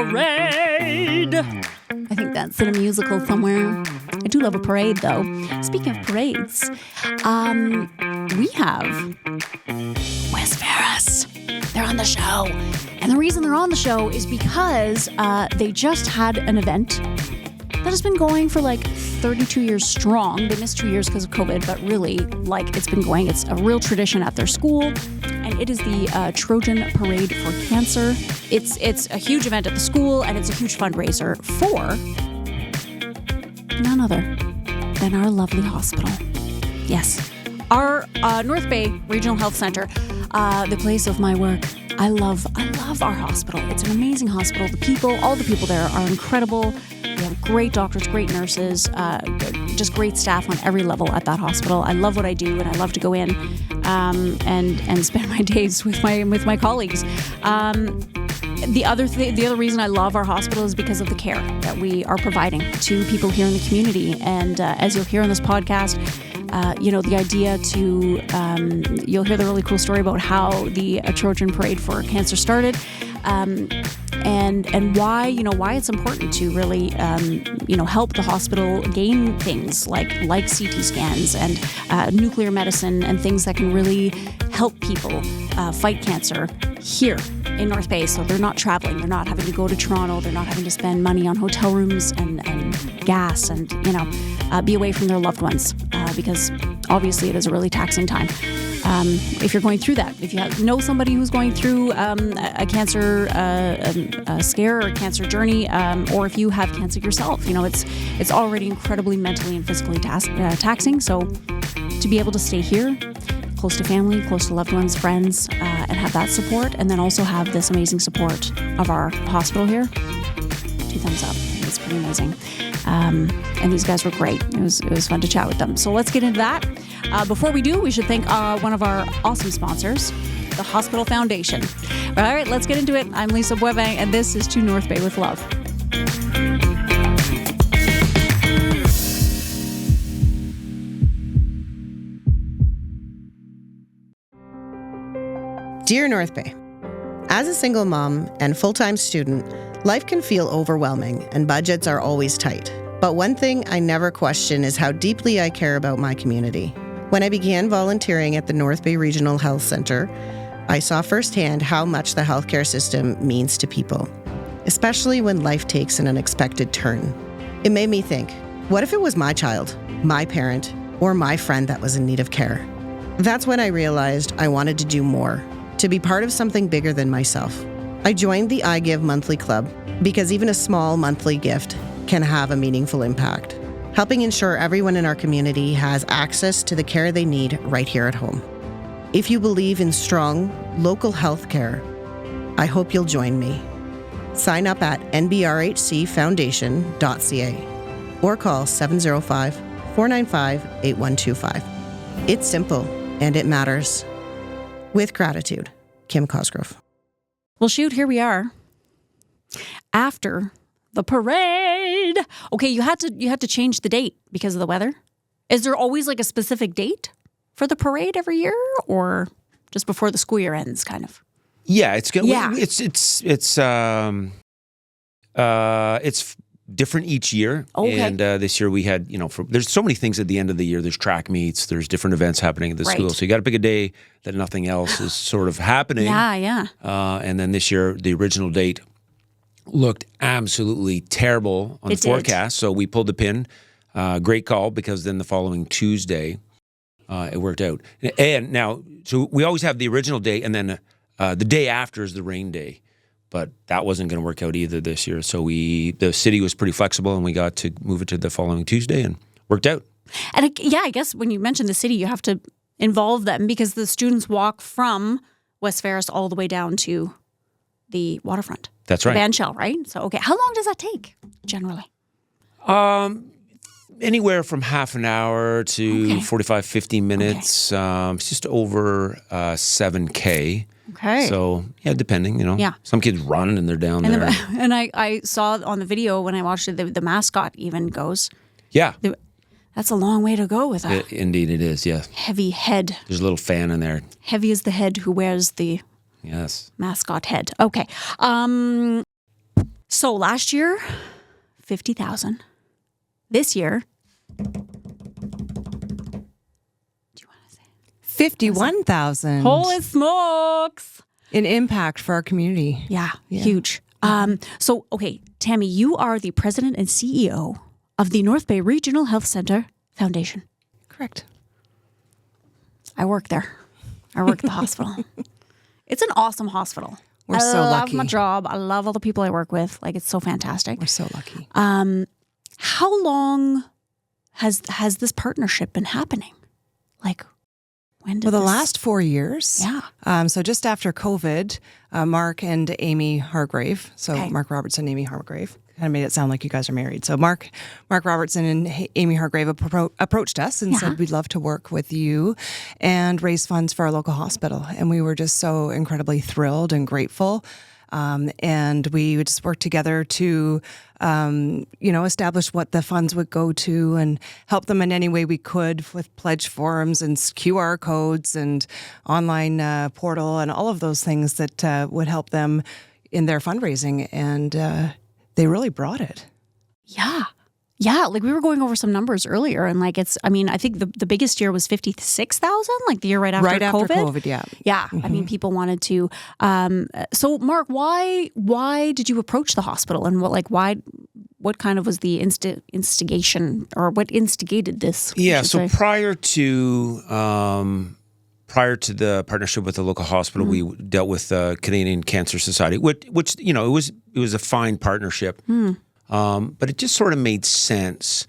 Parade. I think that's in a musical somewhere. I do love a parade, though. Speaking of parades, we have West Ferris. They're on the show. And the reason they're on the show is because they just had an event that has been going for like 32 years strong. They missed 2 years because of COVID, but really, like, it's been going. It's a real tradition at their school, and it is the Trojan Parade for Cancer. It's a huge event at the school, and it's a huge fundraiser for none other than our lovely hospital. Yes, our North Bay Regional Health Center, the place of my work. I love our hospital. It's an amazing hospital. All the people there are incredible. We have great doctors, great nurses, just great staff on every level at that hospital. I love what I do, and I love to go in and spend my days with my colleagues. The other reason I love our hospital is because of the care that we are providing to people here in the community. And as you'll hear on this podcast, the idea to you'll hear the really cool story about how the Trojan Parade for Cancer started. And why it's important to really help the hospital gain things like CT scans and nuclear medicine and things that can really help people fight cancer here in North Bay. So they're not traveling, they're not having to go to Toronto, they're not having to spend money on hotel rooms and gas and be away from their loved ones because obviously it is a really taxing time. If you're going through that, if you know somebody who's going through a cancer a scare or a cancer journey, or if you have cancer yourself, it's already incredibly mentally and physically taxing. So to be able to stay here, close to family, close to loved ones, friends, and have that support, and then also have this amazing support of our hospital here, 2 thumbs up. It's pretty amazing. And these guys were great. It was fun to chat with them. So let's get into that. Before we do, we should thank one of our awesome sponsors, the Hospital Foundation. All right, let's get into it. I'm Lisa Boivin, and this is To North Bay with Love. Dear North Bay, as a single mom and full-time student, life can feel overwhelming and budgets are always tight. But one thing I never question is how deeply I care about my community. When I began volunteering at the North Bay Regional Health Center, I saw firsthand how much the healthcare system means to people, especially when life takes an unexpected turn. It made me think, what if it was my child, my parent, or my friend that was in need of care? That's when I realized I wanted to do more, to be part of something bigger than myself. I joined the I Give monthly club because even a small monthly gift can have a meaningful impact, helping ensure everyone in our community has access to the care they need right here at home. If you believe in strong, local health care, I hope you'll join me. Sign up at nbrhcfoundation.ca or call 705-495-8125. It's simple and it matters. With gratitude, Kim Cosgrove. Well, shoot, here we are. After the parade. Okay, you had to change the date because of the weather. Is there always like a specific date for the parade every year, or just before the school year ends, kind of? Yeah, it's different each year. Okay. And this year we had, there's so many things at the end of the year. There's track meets, there's different events happening at the school. So you got to pick a day that nothing else is sort of happening. Yeah. And then this year, the original date looked absolutely terrible on the forecast. So we pulled the pin. Great call, because then the following Tuesday, it worked out. And now, so we always have the original date, and then the day after is the rain day. But that wasn't going to work out either this year. So the city was pretty flexible, and we got to move it to the following Tuesday, and worked out. And I guess when you mention the city, you have to involve them, because the students walk from West Ferris all the way down to the waterfront. That's right. The band shell, right? So, okay. How long does that take, generally? Anywhere from half an hour to 45, 50 minutes. Okay. It's just over 7K. Okay. So, yeah, depending, Yeah. Some kids run and they're down there. And I saw on the video when I watched it, the mascot even goes. Yeah. That's a long way to go with that. Indeed it is, yes. Heavy head. There's a little fan in there. Heavy is the head who wears the mascot head. Okay. So last year, 50,000. This year, 51,000. holy smokes. In impact for our community. Yeah, huge. So, okay, Tammy, you are the president and CEO of the North Bay Regional Health Center Foundation. Correct. I work there. I work at the hospital. It's an awesome hospital. We're so lucky. I love my job. I love all the people I work with. Like, it's so fantastic. We're so lucky. How long has this partnership been happening? Like, when did the last 4 years. Yeah. So just after COVID, Mark and Amy Hargrave, Mark Robertson and Amy Hargrave, kind of made it sound like you guys are married. So Mark Robertson and Amy Hargrave approached us and said, we'd love to work with you and raise funds for our local hospital. And we were just so incredibly thrilled and grateful. And we would just work together to, establish what the funds would go to and help them in any way we could with pledge forms and QR codes and online portal and all of those things that would help them in their fundraising. And they really brought it. Yeah. Yeah, like we were going over some numbers earlier, and like I think the biggest year was 56,000, like the year right after COVID. Right after COVID, yeah. Yeah, mm-hmm. I mean, people wanted to. So, Mark, why did you approach the hospital, and what kind of was the instigation, or what instigated this? Yeah, so prior to the partnership with the local hospital, we dealt with the Canadian Cancer Society, which it was a fine partnership. But it just sort of made sense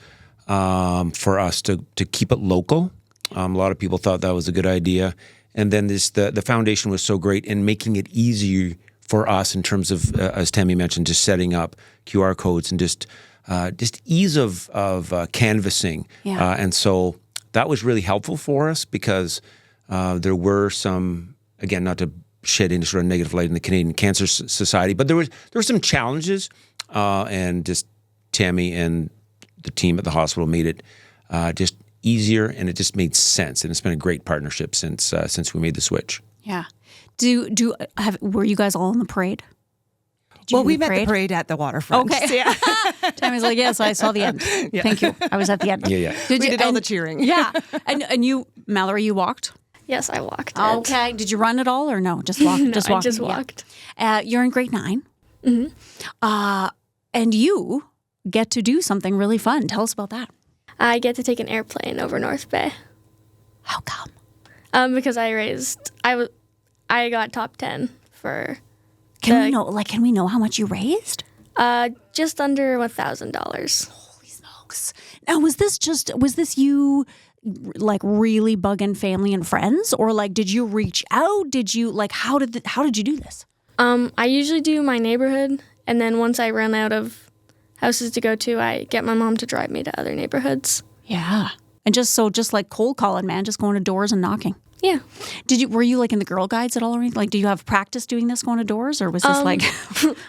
for us to keep it local. A lot of people thought that was a good idea. And then the foundation was so great in making it easier for us in terms of, as Tammy mentioned, just setting up QR codes and just ease of canvassing. Yeah. And so that was really helpful for us because there were some, again, not to shed any sort of negative light in the Canadian Cancer Society, but there were some challenges. And just Tammy and the team at the hospital made it just easier, and it just made sense. And it's been a great partnership since we made the switch. Yeah. Were you guys all in the parade? We met the parade at the waterfront. Okay. Yeah. Tammy's like, yes, I saw the end. Yeah. Thank you. I was at the end. Yeah. We did all the cheering. Yeah. And you, Mallory, you walked? Yes, I walked it. Okay. Did you run at all or no? Just walk? No, just walk. I just walked. Yeah. You're in grade 9. Mm-hmm. And you get to do something really fun. Tell us about that. I get to take an airplane over North Bay. How come? Because I got top 10 for. Can we know how much you raised? Just under $1,000. Holy smokes! Now, was this you, like, really bugging family and friends, or like did you reach out? Did you how did you do this? I usually do my neighborhood, and then once I run out of houses to go to, I get my mom to drive me to other neighborhoods. Yeah. And just like cold calling, man, just going to doors and knocking. Yeah. Were you like in the Girl Guides at all or anything? Like, do you have practice doing this, going to doors, or was this like?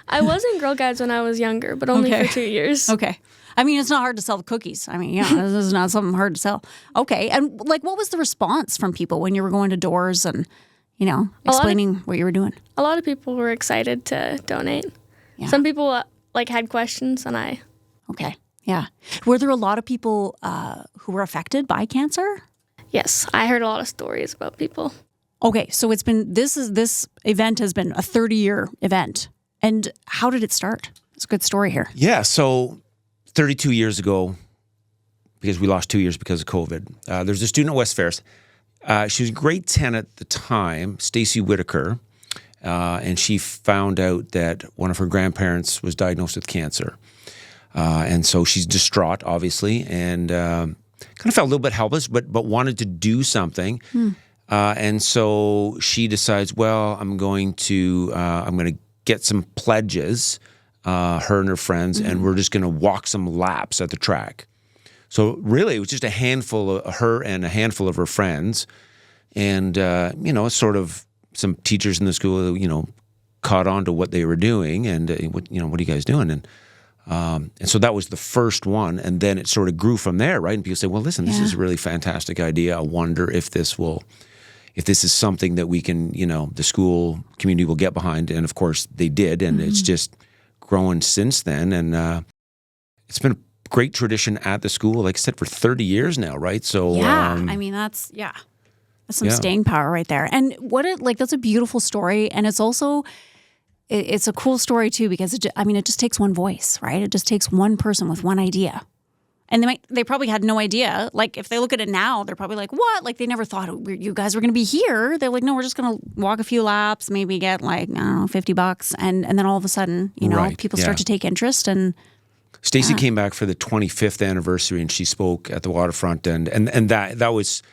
I was in Girl Guides when I was younger, but only for 2 years. Okay. I mean, it's not hard to sell the cookies. I mean, yeah, this is not something hard to sell. Okay. And like, what was the response from people when you were going to doors and, explaining what you were doing? A lot of people were excited to donate. Yeah. Some people had questions, and I. Okay. Yeah. Were there a lot of people who were affected by cancer? Yes, I heard a lot of stories about people. Okay, so this event has been a 30-year event. And how did it start? It's a good story here. Yeah, so 32 years ago, because we lost 2 years because of COVID, there's a student at West Ferris. She was grade 10 at the time, Stacy Whitaker, and she found out that one of her grandparents was diagnosed with cancer. And so she's distraught, obviously, and kind of felt a little bit helpless, but wanted to do something. And so she decides, well, I'm going to get some pledges, her and her friends, and we're just going to walk some laps at the track. So really, it was just a handful of her and a handful of her friends, and sort of some teachers in the school, caught on to what they were doing, and what are you guys doing? And so that was the first one, and then it sort of grew from there, right? And people say, well, listen, this is a really fantastic idea. I wonder if this is something that we can, the school community will get behind. And of course they did, and it's just growing since then. And it's been a great tradition at the school, like I said, for 30 years now, right? So yeah, I mean, that's some staying power right there. And that's a beautiful story. And it's also, it's a cool story too, because it just takes one voice, right? It just takes one person with one idea. And they probably had no idea. Like, if they look at it now, they're probably like, what? Like, they never thought you guys were going to be here. They're like, no, we're just going to walk a few laps, maybe get like, I don't know, $50. And then all of a sudden, people start to take interest. And Stacey came back for the 25th anniversary, and she spoke at the waterfront. And that was,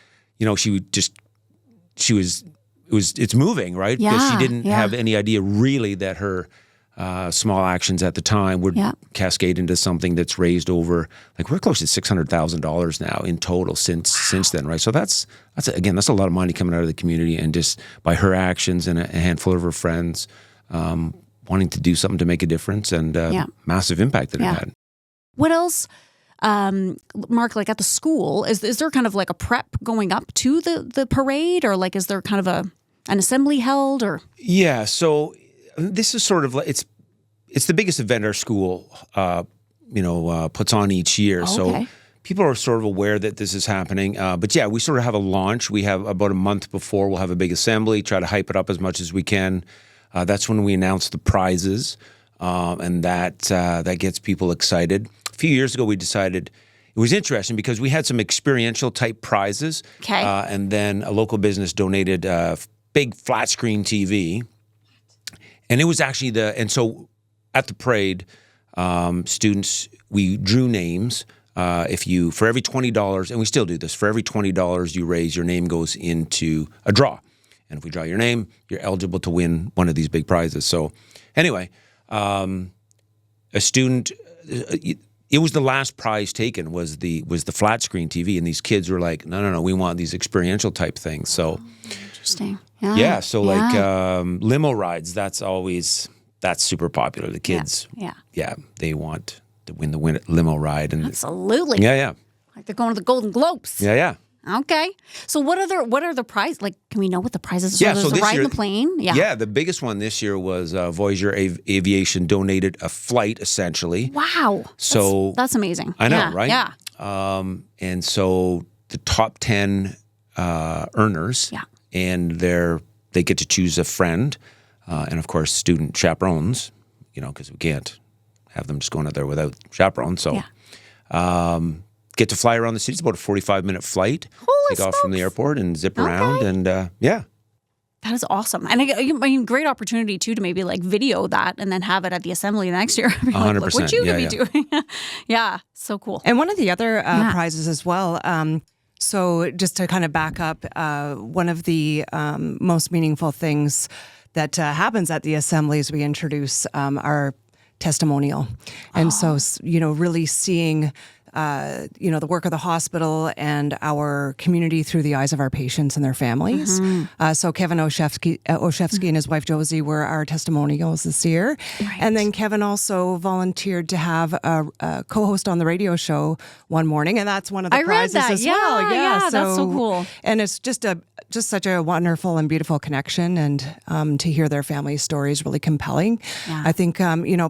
it's moving, right? Yeah, because she didn't have any idea really that her small actions at the time would cascade into something that's raised over, like, we're close to $600,000 now in total since then, right? So that's a lot of money coming out of the community, and just by her actions and a handful of her friends wanting to do something to make a difference, and massive impact that it had. What else, Mark, like at the school, is there kind of like a prep going up to the parade, or like is there kind of an assembly held, or? Yeah, so this is sort of like, it's the biggest event our school puts on each year. Okay. So people are sort of aware that this is happening. But yeah, we sort of have a launch. We have about a month before, we'll have a big assembly, try to hype it up as much as we can. That's when we announce the prizes, and that gets people excited. A few years ago, we decided it was interesting because we had some experiential type prizes. Okay. And then a local business donated a big flat screen TV. And it was actually so at the parade, students, we drew names. For every $20, and we still do this, for every $20 you raise, your name goes into a draw. And if we draw your name, you're eligible to win one of these big prizes. So anyway, a student, it was the last prize taken was the flat screen TV. And these kids were like, no, we want these experiential type things. So interesting. Yeah. So like limo rides, that's super popular. The kids, they want to win the limo ride. And absolutely. Yeah. Like they're going to the Golden Globes. Yeah. Okay. So what are the prizes? Like, can we know what the prizes are? Yeah, so there's this a ride year, in the plane. Yeah. Yeah, the biggest one this year was Voyager Aviation donated a flight, essentially. Wow. So that's amazing. I know, right? Yeah. And so the top 10 earners, and they get to choose a friend, and of course student chaperones, because we can't have them just going out there without chaperones. So get to fly around the city. It's about a 45-minute flight. Take off from the airport and zip around, and That is awesome. And I mean, great opportunity too to maybe like video that and then have it at the assembly next year. 100%. Look what you could be doing. Yeah, so cool. And one of the other prizes as well. So just to kind of back up, one of the most meaningful things that happens at the assembly is we introduce our testimonial. And so, really seeing the work of the hospital and our community through the eyes of our patients and their families. So Kevin Olszewski and his wife Josie were our testimonials this year. Right. And then Kevin also volunteered to have a co-host on the radio show one morning, and that's one of the prizes as well. Yeah, that's so cool. And it's just such a wonderful and beautiful connection, and to hear their family stories really compelling. Yeah. I think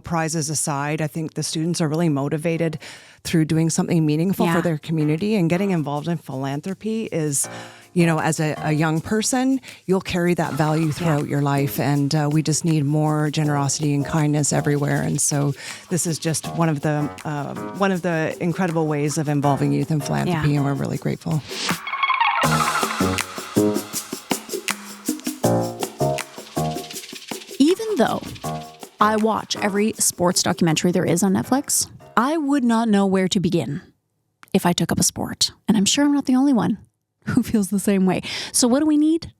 prizes aside, I think the students are really motivated through doing something meaningful for their community, and getting involved in philanthropy is, as a young person, you'll carry that value throughout your life, and we just need more generosity and kindness everywhere. And so this is just one of the incredible ways of involving youth in philanthropy, and we're really grateful. Even though I watch every sports documentary there is on Netflix, I would not know where to begin if I took up a sport. And I'm sure I'm not the only one who feels the same way. So what do we need?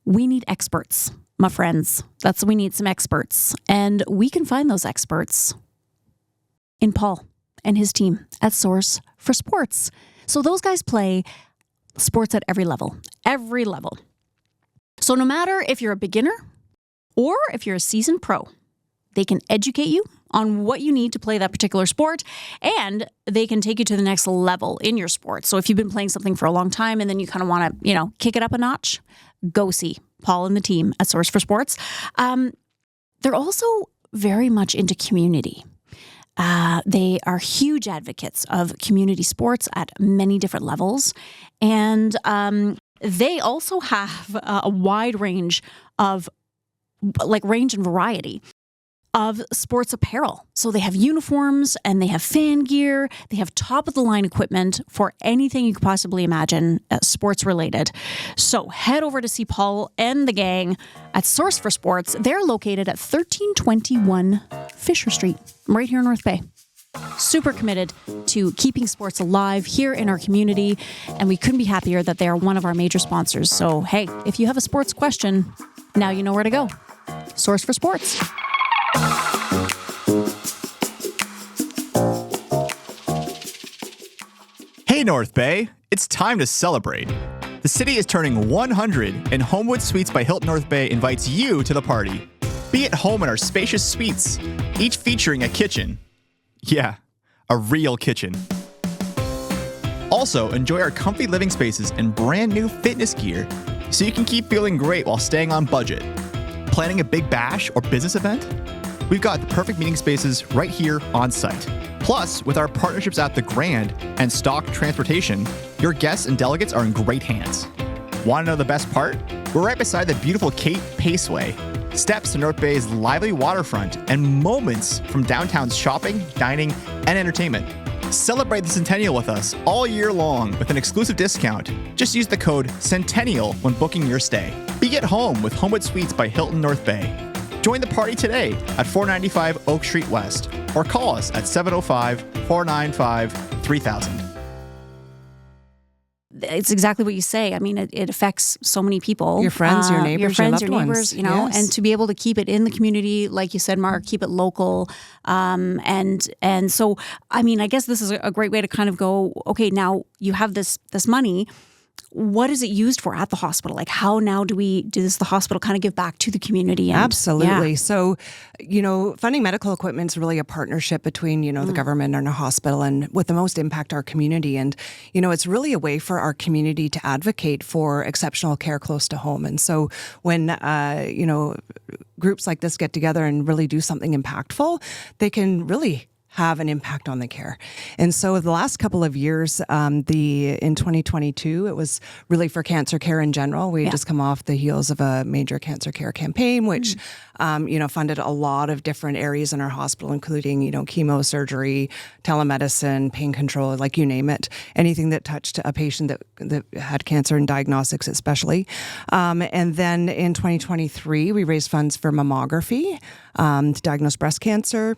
We need experts, my friends. We need some experts. And we can find those experts in Paul and his team at Source for Sports. So those guys play sports at every level. So no matter if you're a beginner or if you're a seasoned pro, they can educate you on what you need to play that particular sport, and they can take you to the next level in your sport. So if you've been playing something for a long time and then you kind of want to, kick it up a notch, go see Paul and the team at Source for Sports. They're also very much into community. They are huge advocates of community sports at many different levels. And they also have a wide range of, range and variety of sports apparel. So they have uniforms and they have fan gear. They have top of the line equipment for anything you could possibly imagine sports related. So head over to see Paul and the gang at Source for Sports. They're located at 1321 Fisher Street, right here in North Bay. Super committed to keeping sports alive here in our community, and we couldn't be happier that they are one of our major sponsors. So, hey, if you have a sports question, now you know where to go. Source for Sports. Hey North Bay, it's time to celebrate. The city is turning 100 and Homewood Suites by Hilton North Bay invites you to the party. Be at home in our spacious suites, each featuring a kitchen. Yeah, a real kitchen. Also, enjoy our comfy living spaces and brand new fitness gear so you can keep feeling great while staying on budget. Planning a big bash or business event? We've got the perfect meeting spaces right here on site. Plus, with our partnerships at The Grand and Stock Transportation, your guests and delegates are in great hands. Want to know the best part? We're right beside the beautiful Cape Paceway, steps to North Bay's lively waterfront, and moments from downtown's shopping, dining, and entertainment. Celebrate the Centennial with us all year long with an exclusive discount. Just use the code Centennial when booking your stay. Be at home with Homewood Suites by Hilton North Bay. Join the party today at 495 Oak Street West or call us at 705-495-3000. It's exactly what you say. I mean, it affects so many people. Your friends, your neighbors, your neighbors, you know, yes. And to be able to keep it in the community, like you said, Mark, keep it local. And so, I mean, I guess this is a great way to kind of go, okay, now you have this money. What is it used for at the hospital? Like, how now does the hospital kind of give back to the community? And, Absolutely. Yeah. So, funding medical equipment is really a partnership between, the government and a hospital, and with the most impact our community. And, it's really a way for our community to advocate for exceptional care close to home. And so when, groups like this get together and really do something impactful, they can really have an impact on the care. And so the last couple of years, in 2022, it was really for cancer care in general. We had just come off the heels of a major cancer care campaign, which, funded a lot of different areas in our hospital, including, chemo, surgery, telemedicine, pain control, like you name it, anything that touched a patient that had cancer and diagnostics especially. And then in 2023, we raised funds for mammography to diagnose breast cancer.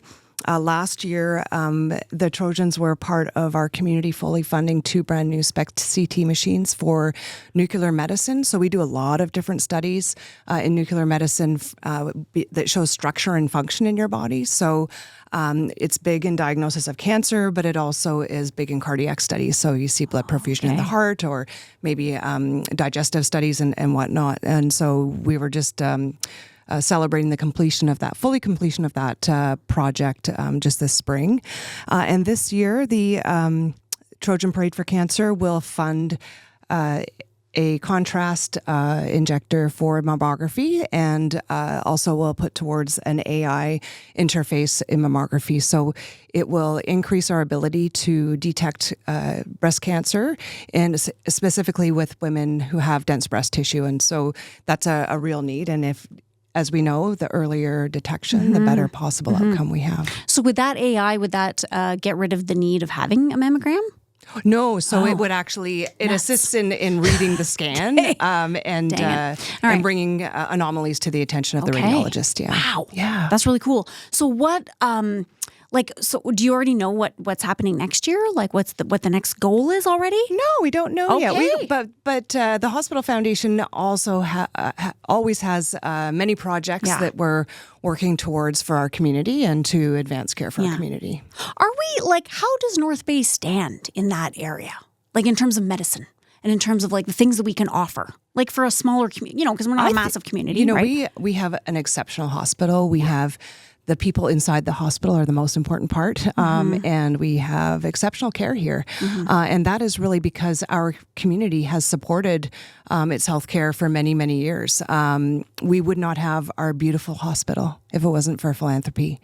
Last year, the Trojans were part of our community fully funding 2 brand new SPECT CT machines for nuclear medicine. So we do a lot of different studies in nuclear medicine that shows structure and function in your body. So it's big in diagnosis of cancer, but it also is big in cardiac studies. So you see blood perfusion in the heart, or maybe digestive studies and whatnot. And so we were just celebrating the fully completion of that project just this spring. And this year, the Trojan Parade for Cancer will fund a contrast injector for mammography, and also will put towards an AI interface in mammography. So it will increase our ability to detect breast cancer, and specifically with women who have dense breast tissue. And so that's a real need. And as we know, the earlier detection, the better possible outcome we have. So with that AI, would that get rid of the need of having a mammogram? No, so it would actually, it assists in reading the scan and bringing anomalies to the attention of the radiologist. Yeah. Wow. Yeah. That's really cool. So what, so do you already know what's happening next year? Like what the next goal is already? No, we don't know yet. But the Hospital Foundation also always has many projects that we're working towards for our community and to advance care for our community. Are we, how does North Bay stand in that area? Like in terms of medicine and in terms of the things that we can offer? Like for a smaller community, because we're not a massive community, right? We have an exceptional hospital. We have the people inside the hospital are the most important part. And we have exceptional care here. And that is really because our community has supported its healthcare for many, many years. We would not have our beautiful hospital if it wasn't for philanthropy.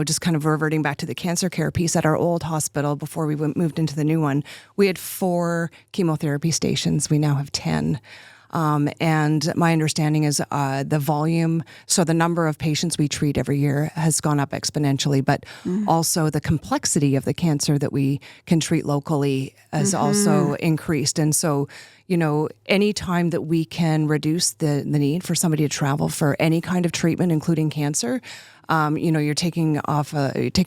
Just kind of reverting back to the cancer care piece, at our old hospital before we moved into the new one, we had 4 chemotherapy stations. We now have 10. And my understanding is the volume, so the number of patients we treat every year has gone up exponentially, but also the complexity of the cancer that we can treat locally has also increased. And so, any time that we can reduce the need for somebody to travel for any kind of treatment, including cancer, you're taking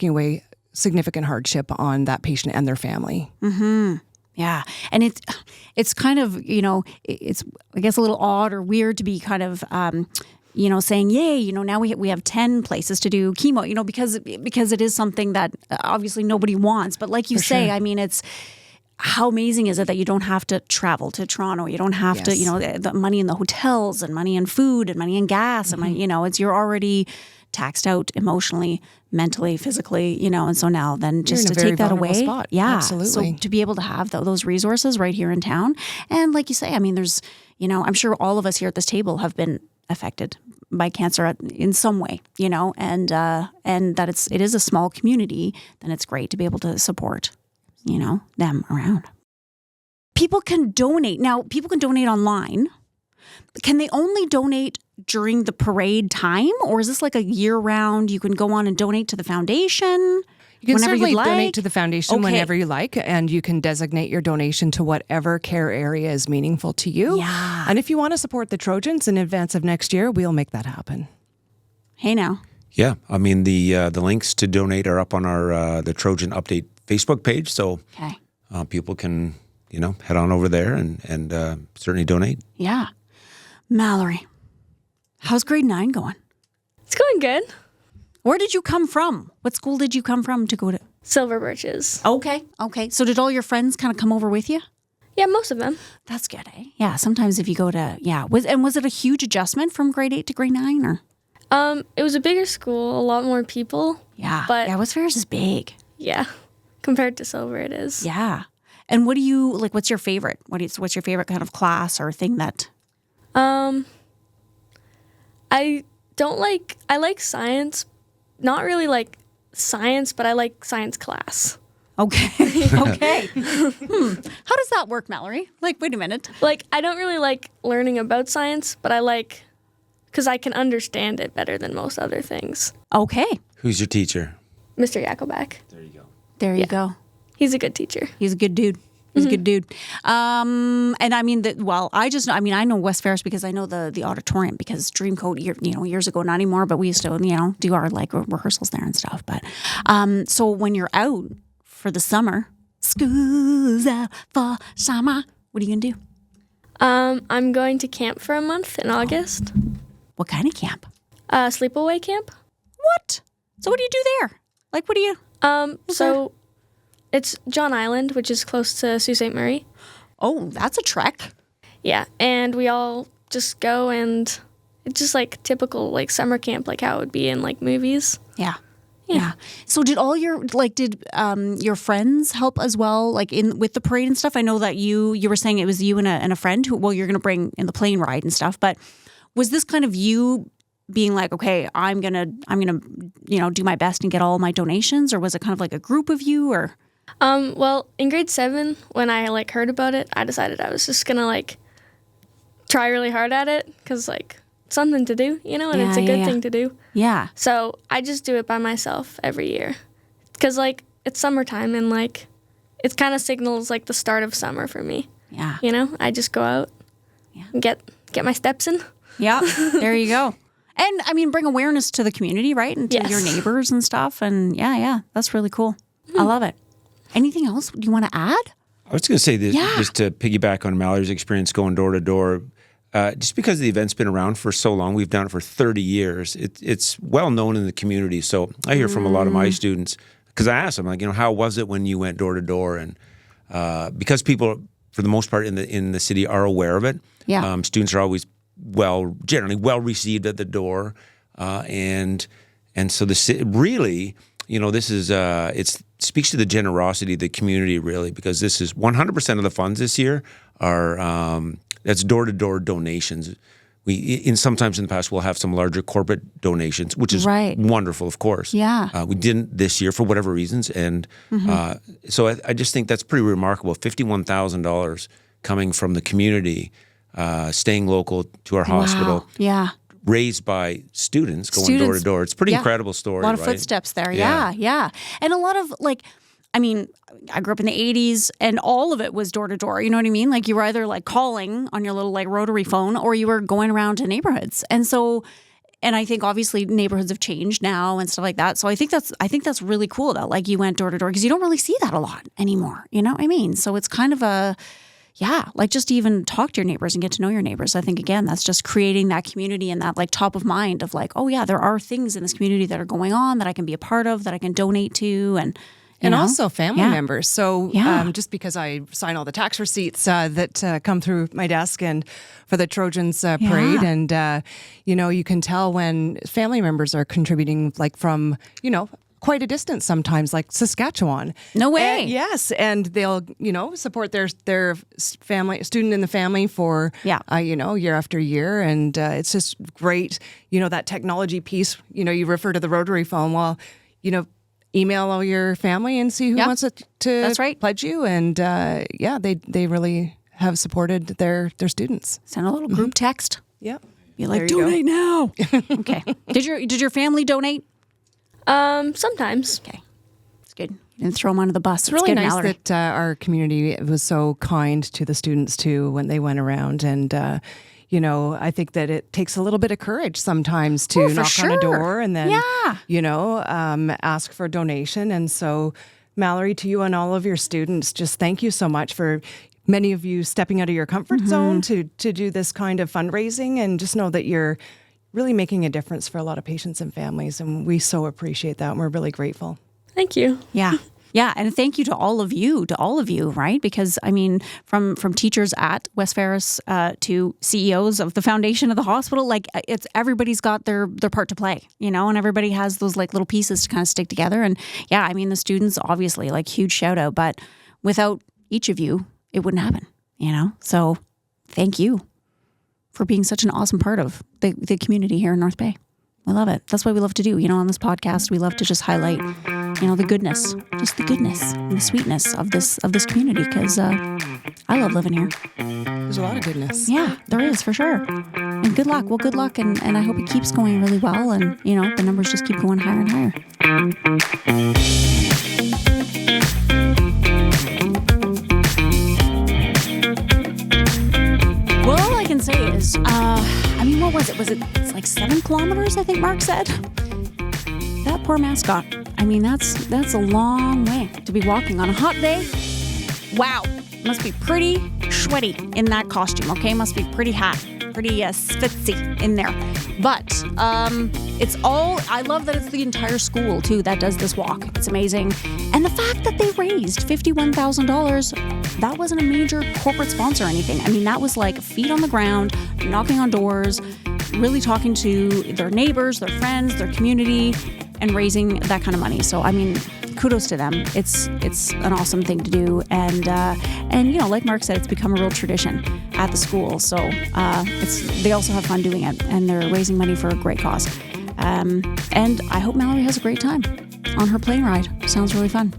away significant hardship on that patient and their family. Yeah. And it's kind of, it's, I guess, a little odd or weird to be kind of, saying, yay, now we have 10 places to do chemo, because it is something that obviously nobody wants. But like you say, sure. I mean, it's, how amazing is it that you don't have to travel to Toronto? You don't have to, the money in the hotels and money in food and money in gas and money, you're already taxed out emotionally, mentally, physically, and so now then just to take that away. Spot. Yeah. Absolutely. So to be able to have those resources right here in town. And like you say, I mean, there's, I'm sure all of us here at this table have been affected by cancer in some way, and that it is a small community, then it's great to be able to support, them around. People can donate. Now, people can donate online. Can they only donate during the parade time, or is this like a year-round? You can go on and donate to the foundation. You can whenever certainly you'd like. donate to the foundation whenever you like, and you can designate your donation to whatever care area is meaningful to you. Yeah. And if you want to support the Trojans in advance of next year, we'll make that happen. Hey now. Yeah, I mean the links to donate are up on our the Trojan Update Facebook page, so people can head on over there and certainly donate. Yeah. Mallory, how's grade 9 going? It's going good. Where did you come from? What school did you come from to go to? Silver Birches. Okay. So did all your friends kind of come over with you? Yeah, most of them. That's good, eh? Yeah, sometimes if you go to, was it a huge adjustment from grade 8 to grade 9 or? It was a bigger school, a lot more people. Yeah. But West Ferris is big. Yeah. Compared to Silver, it is. Yeah. And what do you, what's your favorite? What's your favorite kind of class or thing that? I like science. Not really like science, but I like science class. Okay. Okay. How does that work, Mallory? Wait a minute. I don't really like learning about science, but I like, because I can understand it better than most other things. Okay. Who's your teacher? Mr. Yakobak. There you go. There you go. He's a good teacher. He's a good dude. He's a good dude. And I mean, I know West Ferris because I know the auditorium because Dreamcoat, years ago, not anymore, but we used to, do our rehearsals there and stuff. But so when you're out for the summer, school's out for summer, what are you going to do? I'm going to camp for a month in August. What kind of camp? Sleepaway camp. What? So what do you do there? What do you? So it's John Island, which is close to Sault Ste. Marie. Oh, that's a trek. Yeah, and we all just go, and it's just typical summer camp, how it would be in movies. Yeah. So did all your your friends help as well, with the parade and stuff? I know that you were saying it was you and a friend who you're going to bring in the plane ride and stuff. But was this kind of you being okay, I'm gonna do my best and get all my donations, or was it kind of a group of you or? Well, in grade 7, when I heard about it, I decided I was just gonna try really hard at it because it's something to do, and it's a good thing to do. Yeah. So I just do it by myself every year because it's summertime and it kind of signals the start of summer for me. Yeah. I just go out and get my steps in. Yeah. There you go. And I mean, bring awareness to the community, right? And to your neighbors and stuff. And yeah, that's really cool. I love it. Anything else you want to add? I was going to say this, just to piggyback on Mallory's experience going door to door. Just because the event's been around for so long, we've done it for 30 years. It's well known in the community. So I hear from a lot of my students, because I ask them, how was it when you went door to door? And because people, for the most part, in the city are aware of it. Yeah. Students are always generally well received at the door. and so really, this is it speaks to the generosity of the community, really, because this is 100% of the funds this year are that's door-to-door donations. Sometimes in the past we'll have some larger corporate donations, which is wonderful, of course. Yeah. We didn't this year for whatever reasons, and so I just think that's pretty remarkable. $51,000 coming from the community, staying local to our hospital. Yeah. Raised by students going door to door. It's a pretty incredible story. A lot of footsteps there. Yeah. And a lot of I grew up in the 80s and all of it was door to door. You know what I mean? Like you were either like calling on your little like rotary phone or you were going around to neighborhoods. And I think obviously neighborhoods have changed now and stuff like that. So I think that's really cool that like you went door to door because you don't really see that a lot anymore. You know what I mean? So it's kind of like just to even talk to your neighbors and get to know your neighbors. I think, again, that's just creating that community and that like top of mind of like, oh yeah, there are things in this community that are going on that I can be a part of, that I can donate to. And also family members. So just because I sign all the tax receipts that come through my desk and for the Trojans Parade. And, you can tell when family members are contributing like from, quite a distance sometimes, like Saskatchewan. No way. Yes. And they'll, support their family, student in the family for, year after year. And it's just great, that technology piece, you refer to the rotary phone. Well, email all your family and see who wants to pledge you. And they really have supported their students. Send a little group text. Yep. Be like, donate now. Okay. Did your family donate? Sometimes. Okay. It's good. You didn't throw them under the bus. It's really nice that our community was so kind to the students too when they went around. And, I think that it takes a little bit of courage sometimes to knock on a door and then, ask for a donation. And so, Mallory, to you and all of your students, just thank you so much for many of you stepping out of your comfort zone to do this kind of fundraising, and just know that you're really making a difference for a lot of patients and families. And we so appreciate that. And we're really grateful. Thank you. Yeah. Yeah, and thank you to all of you, right? Because, from teachers at West Ferris to CEOs of the foundation of the hospital, like it's everybody's got their part to play, and everybody has those like little pieces to kind of stick together. And the students, obviously, like huge shout out, but without each of you, it wouldn't happen, So thank you for being such an awesome part of the community here in North Bay. I love it. That's what we love to do. On this podcast, we love to just highlight, the goodness and the sweetness of this community, because I love living here. There's a lot of goodness. Yeah, there is, for sure. And good luck. Well, good luck. And I hope it keeps going really well. And, the numbers just keep going higher and higher. Well, all I can say is, what was it? It's like 7 kilometers, I think Mark said. That poor mascot. That's a long way to be walking on a hot day. Wow. Must be pretty sweaty in that costume, okay? Must be pretty hot, pretty spitzy in there. But I love that it's the entire school, too, that does this walk. It's amazing. And the fact that they raised $51,000, that wasn't a major corporate sponsor or anything. That was like feet on the ground, knocking on doors, really talking to their neighbors, their friends, their community, and raising that kind of money. So, kudos to them. It's an awesome thing to do. And like Mark said, it's become a real tradition at the school. So they also have fun doing it, and they're raising money for a great cause. And I hope Mallory has a great time on her plane ride. Sounds really fun.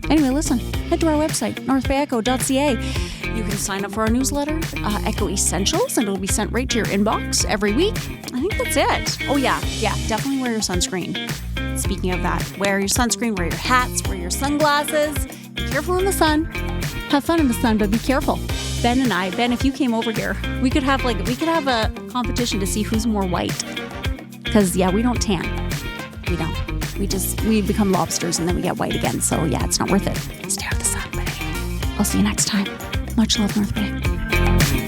Anyway, listen, head to our website, northbayecho.ca. You can sign up for our newsletter, Echo Essentials, and it'll be sent right to your inbox every week. I think that's it. Oh, yeah, definitely wear your sunscreen. Speaking of that, wear your sunscreen, wear your hats, wear your sunglasses. Be careful in the sun. Have fun in the sun, but be careful. Ben, if you came over here, we could have a competition to see who's more white. Because, we don't tan. We don't. We become lobsters and then we get white again. So, it's not worth it. Stare at the sun. But anyway, I'll see you next time. Much love, North Bay.